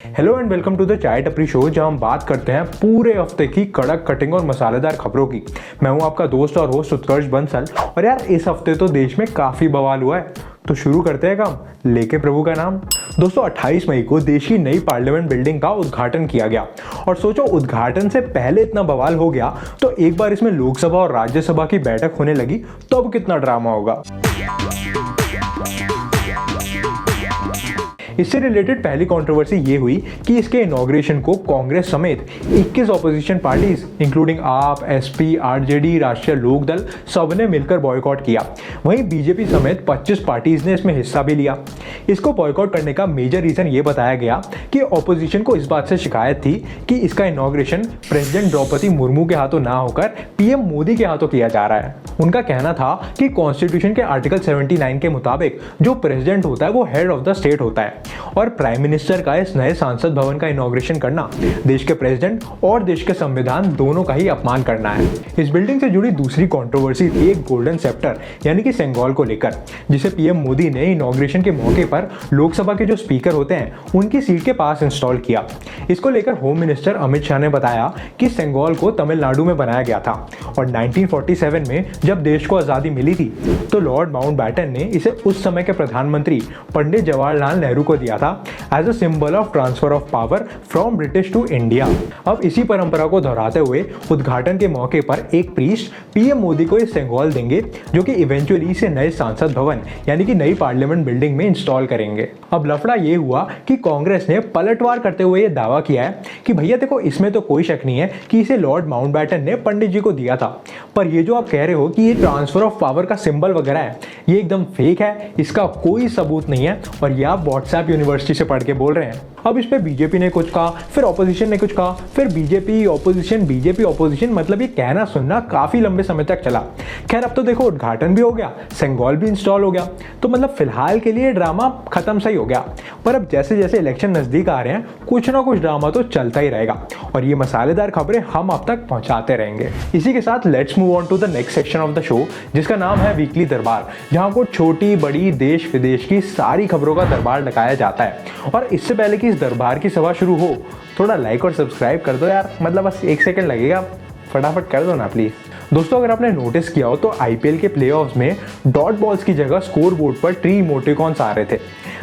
Hello and welcome to the chai tapri show, जहां हम बात करते हैं पूरे हफ्ते की कड़क कटिंग और मसालेदार खबरों की। मैं हूं आपका दोस्त और होस्ट उत्कर्ष बंसल। और यार इस हफ्ते तो देश में काफी बवाल हुआ है, तो शुरू करते हैं काम लेके प्रभु का नाम। दोस्तों 28 मई को देश की नई पार्लियामेंट बिल्डिंग का उद्घाटन किया गया। और सोचो, उद्घाटन से पहले इतना बवाल हो गया, तो एक बार इसमें लोकसभा और राज्यसभा की बैठक होने लगी तो अब कितना ड्रामा होगा। इससे रिलेटेड पहली कंट्रोवर्सी ये हुई कि इसके इनॉग्रेशन को कांग्रेस समेत 21 ऑपोजिशन पार्टीज इंक्लूडिंग आप, एसपी, आरजेडी, राष्ट्रीय लोकदल सबने मिलकर बॉयकॉट किया। वहीं बीजेपी समेत 25 पार्टीज ने इसमें हिस्सा भी लिया। इसको बॉयकॉट करने का मेजर रीजन ये बताया गया कि ऑपोजिशन को इस बात से शिकायत थी कि इसका इनॉग्रेशन प्रेसिडेंट द्रौपदी मुर्मू के हाथों ना होकर पीएम मोदी के हाथों किया जा रहा है। उनका कहना था कि कॉन्स्टिट्यूशन के आर्टिकल 79 के मुताबिक जो प्रेसिडेंट होता है वो हेड ऑफ द स्टेट होता है, और प्राइम मिनिस्टर का इस नए संसद भवन का इनॉग्रेशन करना देश के प्रेसिडेंट और देश के संविधान दोनों का ही अपमान करना है। इस बिल्डिंग से जुड़ी दूसरी कंट्रोवर्सी थी एक गोल्डन सेप्टर यानी कि सेंगोल को लेकर, जिसे पीएम मोदी ने इनॉग्रेशन के मौके पर लोकसभा के जो स्पीकर होते हैं उनकी सीट के पास इंस्टॉल किया। इसको लेकर होम मिनिस्टर अमित शाह ने बताया कि सेंगोल को तमिलनाडु में बनाया गया था और 1947 में जब देश को आज़ादी मिली थी तो लॉर्ड माउंटबैटन ने इसे उस समय के प्रधानमंत्री पंडित जवाहरलाल नेहरू को दिया था as a symbol of transfer of power from British to India. अब इसी परंपरा को दोहराते हुए उद्घाटन के मौके पर एक प्रीस्ट पीएम मोदी को ये सेंगोल देंगे, जो कि इवेंचुअली इसे नए संसद भवन यानी कि नई पार्लियामेंट बिल्डिंग में इंस्टॉल करेंगे। अब लफड़ा ये हुआ कि कांग्रेस ने पलटवार करते हुए ये दावा किया है कि भैया देखो, इसमें तो कोई शक नहीं है कि इसे लॉर्ड माउंटबैटन ने पंडित जी को दिया था, पर ये जो आप कह रहे हो कि ये ट्रांसफर ऑफ पावर का सिंबल वगैरह है, ये एकदम फेक है, इसका कोई सबूत नहीं है और ये आप व्हाट्सएप यूनिवर्सिटी से पढ़ के बोल रहे हैं। अब इस पे बीजेपी ने कुछ कहा, फिर ऑपोजिशन ने कुछ कहा, फिर बीजेपी ऑपोजिशन, मतलब ये कहना सुनना काफी लंबे समय तक चला। खैर अब तो देखो, उद्घाटन भी हो गया, सेंगोल भी इंस्टॉल हो गया, तो मतलब फिलहाल के लिए ड्रामा खत्म सही हो गया। पर अब जैसे जैसे इलेक्शन नजदीक आ रहे हैं, कुछ ना कुछ ड्रामा तो चलता ही रहेगा और ये मसालेदार खबरें हम आप तक पहुंचाते रहेंगे। इसी के साथ let's move on to the next section of the show, जिसका नाम है वीकली दरबार, जहां को छोटी बड़ी देश विदेश की सारी खबरों का दरबार लगाया जाता है। और इससे पहले कि इस दरबार की सभा शुरू हो, थोड़ा लाइक और सब्सक्राइब कर दो यार, मतलब बस 1 सेकंड लगेगा, फटाफट कर दो ना प्लीज। दोस्तों अगर आपने नोटिस किया हो तो आईपीएल के प्लेऑफ्स में डॉट बॉल्स की जगह स्कोर बोर्ड पर ट्री इमोटिकॉन्स आ रहे थे।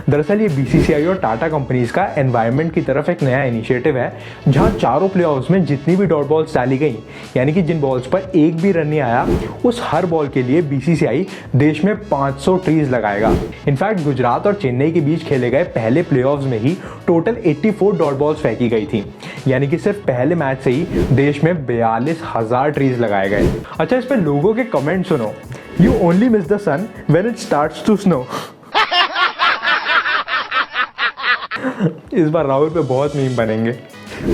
दरअसल ये बीसीसीआई और टाटा कंपनीज का एनवायरनमेंट की तरफ एक नया इनिशिएटिव है, जहां चारों प्लेऑफ्स में जितनी भी डॉट बॉल्स डाली गई, यानी कि जिन बॉल्स पर एक भी रन नहीं आया, उस हर बॉल के लिए बीसीसीआई देश में 500 ट्रीज लगाएगा। इनफैक्ट गुजरात और चेन्नई के बीच खेले गए पहले प्लेऑफ्स में ही टोटल 84 डॉट बॉल्स फेंकी गई थी, यानी कि सिर्फ पहले मैच से ही देश में 42,000 ट्रीज लगाए गए। अच्छा, इस पे लोगों के कमेंट सुनो। You only miss the sun when it starts to snow. इस बार राहुल पे बहुत मीम बनेंगे।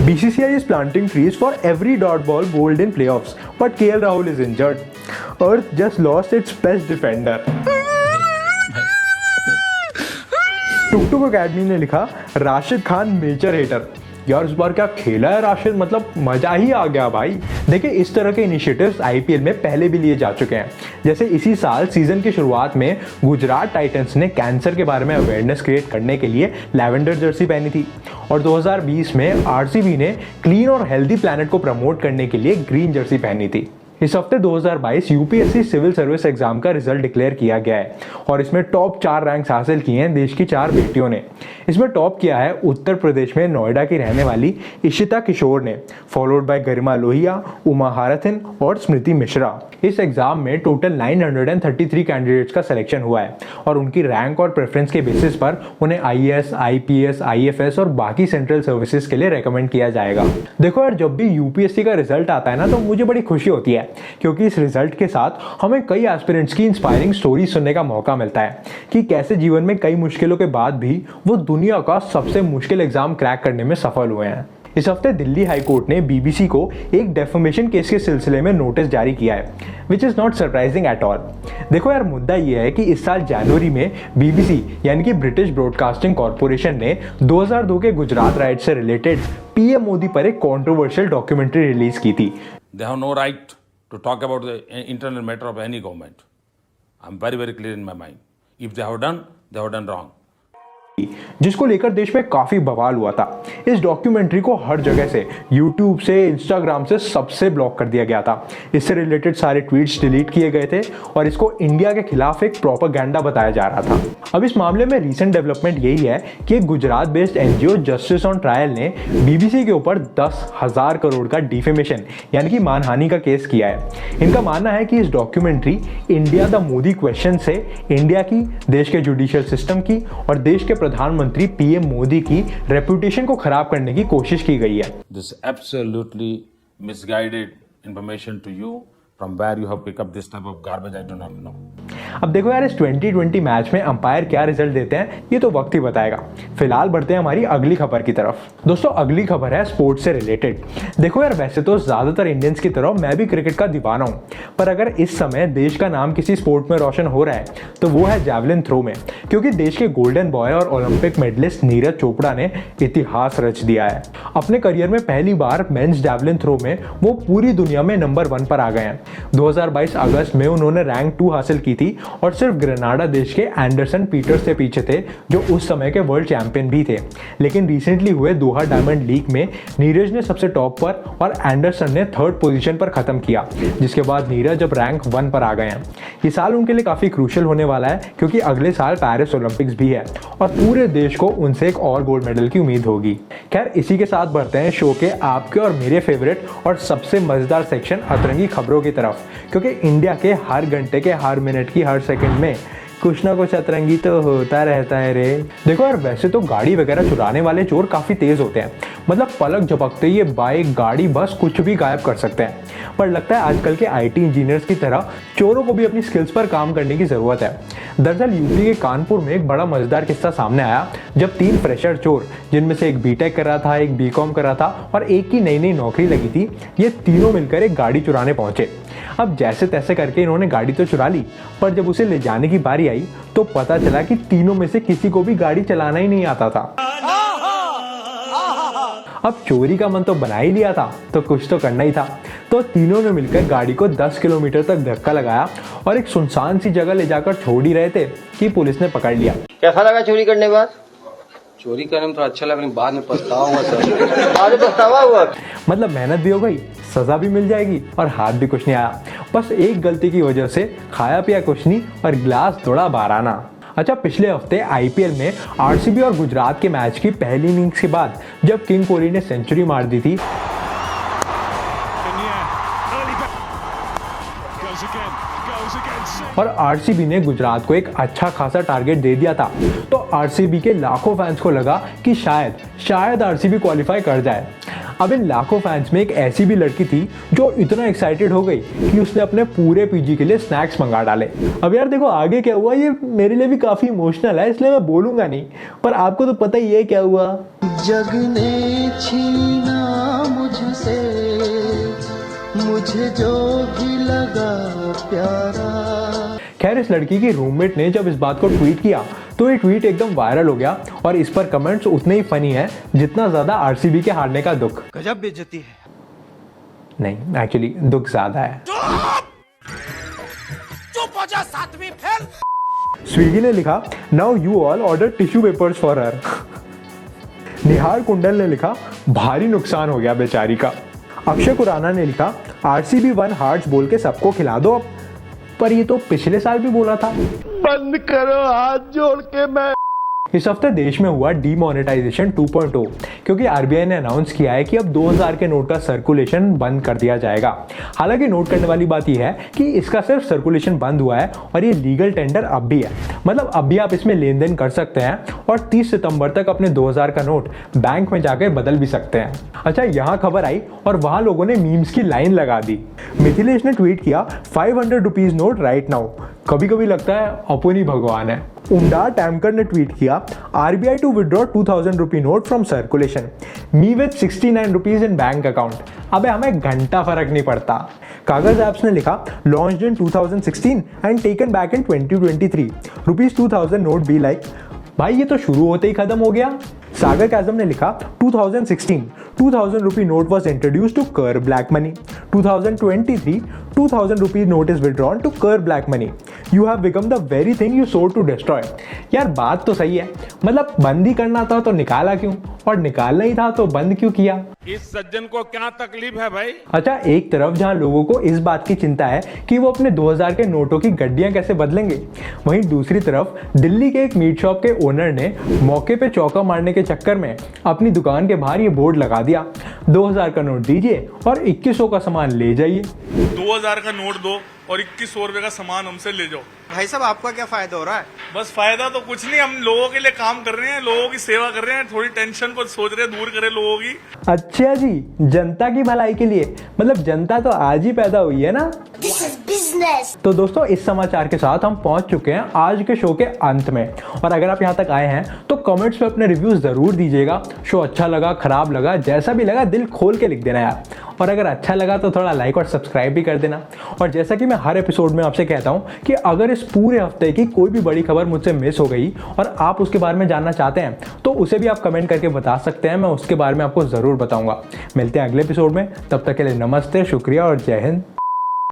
BCCI is planting trees for every dot ball bowled in playoffs, but KL Rahul is injured. Earth just lost its best defender. Tuktuk academy ने लिखा, Rashid Khan nature hater. यार इस बार क्या खेला है राशिद, मतलब मजा ही आ गया भाई। देखिए इस तरह के इनिशिएटिव्स आईपीएल में पहले भी लिए जा चुके हैं। जैसे इसी साल सीजन की शुरुआत में गुजरात टाइटंस ने कैंसर के बारे में अवेयरनेस क्रिएट करने के लिए लैवेंडर जर्सी पहनी थी, और 2020 में आरसीबी ने क्लीन और हेल्दी प्लैनेट को प्रमोट करने के लिए ग्रीन जर्सी पहनी थी। इस हफ्ते 2022 यूपीएससी सिविल सर्विस एग्जाम का रिजल्ट डिक्लेयर किया गया है और इसमें टॉप 4 रैंक्स हासिल किए हैं देश की 4 बेटियों ने। इसमें टॉप किया है उत्तर प्रदेश में नोएडा की रहने वाली इशिता किशोर ने, फॉलोड बाय गरिमा लोहिया, उमा हारथिन और स्मृति मिश्रा। इस एग्जाम में टोटल 933 कैंडिडेट्स का सिलेक्शन हुआ है और उनकी रैंक और प्रेफरेंस के बेसिस पर उन्हें आईएएस, आईपीएस, आईएफएस और बाकी सेंट्रल सर्विसेज के लिए रेकमेंड किया जाएगा। देखो यार, जब भी यूपीएससी का रिजल्ट आता है ना, तो मुझे बड़ी खुशी होती है, क्योंकि इस रिजल्ट के साथ हमें कई एस्पिरेंट्स की इंस्पायरिंग स्टोरी सुनने का मौका मिलता है कि कैसे जीवन में कई मुश्किलों के बाद भी वो दुनिया का सबसे मुश्किल एग्जाम क्रैक करने में सफल हुए हैं। इस हफ्ते दिल्ली हाई कोर्ट ने बीबीसी को एक डेफेमेशन केस के सिलसिले में नोटिस जारी किया है, which is not surprising at all. देखो यार, मुद्दा यह है कि इस साल जनवरी में बीबीसी यानी कि ब्रिटिश ब्रॉडकास्टिंग कॉर्पोरेशन ने 2002 के गुजरात राइट से रिलेटेड पीएम मोदी पर एक कंट्रोवर्शियल डॉक्यूमेंट्री रिलीज की थी। They have no right to talk about the internal matter of any government. I'm very, very clear in my mind. If they have done wrong. जिसको लेकर देश में काफी बवाल हुआ था। इस डॉक्यूमेंट्री को हर जगह से, यूट्यूब से, इंस्टाग्राम से, सबसे ब्लॉक कर दिया गया था। इससे रिलेटेड सारे ट्वीट्स डिलीट किए गए थे और इसको इंडिया के खिलाफ एक प्रोपेगेंडा बताया जा रहा था। अब इस मामले में रीसेंट डेवलपमेंट यही है कि एक Gujarat based NGO justice on trial ने बीबीसी के ऊपर 10,000 करोड़ का डिफेमेशन यानी कि मानहानि का केस किया है। इनका मानना है कि इस documentary India the Modi question से इंडिया की, देश के जुडिशियल सिस्टम की और देश के प्रधानमंत्री पीएम मोदी की रेपुटेशन को खराब करने की कोशिश की गई है। This absolutely misguided information to you. From where you have picked up this type of garbage, I do not know. अब देखो यार, इस 2020 मैच में अंपायर क्या रिजल्ट देते हैं ये तो वक्त ही बताएगा। फिलहाल बढ़ते हैं हमारी अगली खबर की तरफ। दोस्तों, अगली खबर है स्पोर्ट्स से रिलेटेड। देखो यार, वैसे तो ज्यादातर इंडियंस की तरह मैं भी क्रिकेट का दीवाना हूँ, पर अगर इस समय देश का नाम किसी स्पोर्ट में रोशन हो रहा है तो वो है जैवलिन थ्रो में, क्योंकि देश के गोल्डन बॉय और ओलंपिक मेडलिस्ट नीरज चोपड़ा ने इतिहास रच दिया है। अपने करियर में पहली बार मेंस जैवलिन थ्रो में वो पूरी दुनिया में नंबर 1 पर आ गए हैं। 2022 अगस्त में उन्होंने रैंक 2 हासिल की थी और सिर्फ ग्रेनाडा देश के एंडरसन पीटर्स से पीछे थे, जो उस समय के वर्ल्ड चैंपियन भी थे। लेकिन रिसेंटली हुए दोहा डायमंड लीग में नीरज ने सबसे टॉप पर और एंडरसन ने 3rd पोजीशन पर खत्म किया, जिसके बाद नीरज अब रैंक 1 पर आ गए हैं। ये साल उनके लिए काफी क्रूशियल होने वाला है, क्योंकि अगले साल पेरिस ओलंपिक्स भी है और पूरे देश को उनसे एक और गोल्ड मेडल की उम्मीद होगी। खैर, इसी के साथ बढ़ते हैं शो के आपके और मेरे फेवरेट और सबसे मजेदार सेक्शन अतरंगी खबरों की तरफ, क्योंकि इंडिया के हर घंटे के, हर मिनट की, हर सेकंड में कुछ ना कुछ अतरंगी तो होता रहता है रे। देखो यार, वैसे तो गाड़ी वगैरह चुराने वाले चोर काफी तेज होते हैं, मतलब पलक झपकते ये बाइक, गाड़ी, बस कुछ भी गायब कर सकते हैं। पर लगता है आजकल के आईटी इंजीनियर्स की तरह चोरों को भी अपनी स्किल्स पर काम करने की जरूरत है। दरअसल यूपी के कानपुर में एक बड़ा मजेदार किस्सा सामने आया, जब 3 फ्रेशर चोर, जिनमें से एक बीटेक कर रहा था, एक बीकॉम कर रहा था और एक की नई नौकरी लगी थी, ये तीनों मिलकर एक गाड़ी चुराने पहुंचे। अब जैसे तैसे करके इन्होंने गाड़ी तो चुरा ली, पर जब उसे ले जाने की बारी आई तो पता चला कि तीनों में से किसी को भी गाड़ी चलाना ही नहीं आता था। अब चोरी का मन तो बना ही लिया था, तो कुछ तो करना ही था। तो तीनों ने मिलकर गाड़ी को 10 किलोमीटर तक धक्का लगाया और एक सुनसान सी जगह ले जाकर छोड़ ही रहे थे कि पुलिस ने पकड़ लिया। कैसा लगा चोरी करने के बाद? चोरी करने में तो अच्छा लगा, लेकिन बाद में पछतावा हुआ सर। बाद में पछतावा हुआ? मतलब मेहनत भी हो गई, सजा भी मिल जाएगी और हाथ भी कुछ नहीं आया। बस एक गलती की वजह से खाया पिया कुछ नहीं और गिलास थोड़ा बाराना। अच्छा, पिछले हफ्ते आईपीएल में आरसीबी और गुजरात के मैच की पहली इनिंग्स के बाद जब किंग कोहली ने सेंचुरी मार दी थी और आरसीबी ने गुजरात को एक अच्छा खासा टारगेट दे दिया था, तो आरसीबी के लाखों फैंस को लगा कि शायद आरसीबी क्वालिफाई कर जाए। अब इन लाखों फैंस में एक ऐसी भी लड़की थी जो इतना एक्साइटेड हो गई कि उसने अपने पूरे पीजी के लिए स्नैक्स मंगा डाले। अब यार देखो आगे क्या हुआ, ये मेरे लिए भी काफी इमोशनल है, इसलिए मैं बोलूंगा नहीं, पर आपको तो पता ही है क्या हुआ। जग ने छीना मुझसे मुझे जो भी लगा प्यारा। खैर, इस लड़की की रूममेट ने जब इस बात को ट्वीट किया तो ये ट्वीट एकदम वायरल हो गया और इस पर कमेंट्स उतने ही फनी हैं जितना ज्यादा आरसीबी के हारने का दुख। गजब बेइज्जती है। नहीं, एक्चुअली दुख ज्यादा है। स्विगी ने लिखा, now you all order tissue papers for her. Nihar Kundal ने लिखा, भारी नुकसान हो गया बेचारी का। अक्षय खुराना ने लिखा, आरसीबी 1 हार्ट्स बोल के सबको खिला दो अब। पर ये तो पिछले साल भी बोला था। बंद करो हाथ जोड़ के। मैं इस हफ्ते देश में हुआ डीमोनेटाइजेशन 2.0, क्योंकि आरबीआई ने अनाउंस किया है कि अब 2000 के नोट का सर्कुलेशन बंद कर दिया जाएगा। हालांकि नोट करने वाली बात यह है कि इसका सिर्फ सर्कुलेशन बंद हुआ है और ये लीगल टेंडर अब भी है, मतलब अब भी आप इसमें लेन देन कर सकते हैं और 30 सितंबर तक अपने 2000 का नोट बैंक में जाकर बदल भी सकते हैं। अच्छा, यहाँ खबर आई और वहां लोगों ने मीम्स की लाइन लगा दी। मिथिलेश ने ट्वीट किया, 500 रुपीज नोट राइट नाउ। कभी कभी लगता है अपन ही भगवान है। उमदा टैमकर ने ट्वीट किया, RBI to withdraw 2000 rupee note from circulation, me with 69 rupees in bank account. अबे हमें घंटा फर्क नहीं पड़ता। कागज एप्स ने लिखा, launched in 2016 and taken back in 2023, rupees 2000 note be like. भाई ये तो शुरू होते ही खत्म हो गया। सागर काजम ने लिखा, 2016 2000 rupee note was introduced to curb black money. 2023 2000 rupee note is withdrawn to curb black money. You have become the very thing you सोर टू डिस्ट्रॉय। यार बात तो सही है, मतलब बंद ही करना था तो निकाला क्यों, और निकालना ही था तो बंद क्यों किया। इस सज्जन को क्या तकलीफ है भाई? अच्छा, एक तरफ जहां लोगों को इस बात की चिंता है कि वो अपने 2000 के नोटों की गड्डियां कैसे बदलेंगे, वहीं दूसरी तरफ दिल्ली के एक मीट शॉप के ओनर ने मौके पे चौका मारने के चक्कर में अपनी दुकान के बाहर ये बोर्ड लगा दिया, 2000 का नोट दीजिए और 2100 का सामान ले जाइए। 2000 का नोट दो और 2100 रुपए का सामान हमसे ले जाओ। भाई साहब आपका क्या फायदा हो रहा है? बस फायदा तो कुछ नहीं, हम लोगों के लिए काम कर रहे हैं, लोगों की सेवा कर रहे हैं, थोड़ी टेंशन को सोच रहे हैं दूर करें लोगों की। अच्छा जी, जनता की भलाई के लिए, मतलब जनता तो आज ही पैदा हुई है ना। तो दोस्तों, इस समाचार के साथ हम पहुंच चुके हैं आज के शो के अंत में, और अगर आप यहां तक आए हैं तो कमेंट्स में अपने रिव्यूज जरूर दीजिएगा। शो अच्छा लगा, खराब लगा, जैसा भी लगा दिल खोल के लिख देना यार, और अगर अच्छा लगा तो थोड़ा लाइक और सब्सक्राइब भी कर देना। और जैसा कि मैं हर एपिसोड में आपसे कहता हूं कि अगर इस पूरे हफ्ते की कोई भी बड़ी खबर मुझसे मिस हो गई और आप उसके बारे में जानना चाहते हैं तो उसे भी आप कमेंट करके बता सकते हैं, मैं उसके बारे में आपको जरूर बताऊंगा। मिलते हैं अगले एपिसोड में, तब तक के लिए नमस्ते, शुक्रिया और जय हिंद।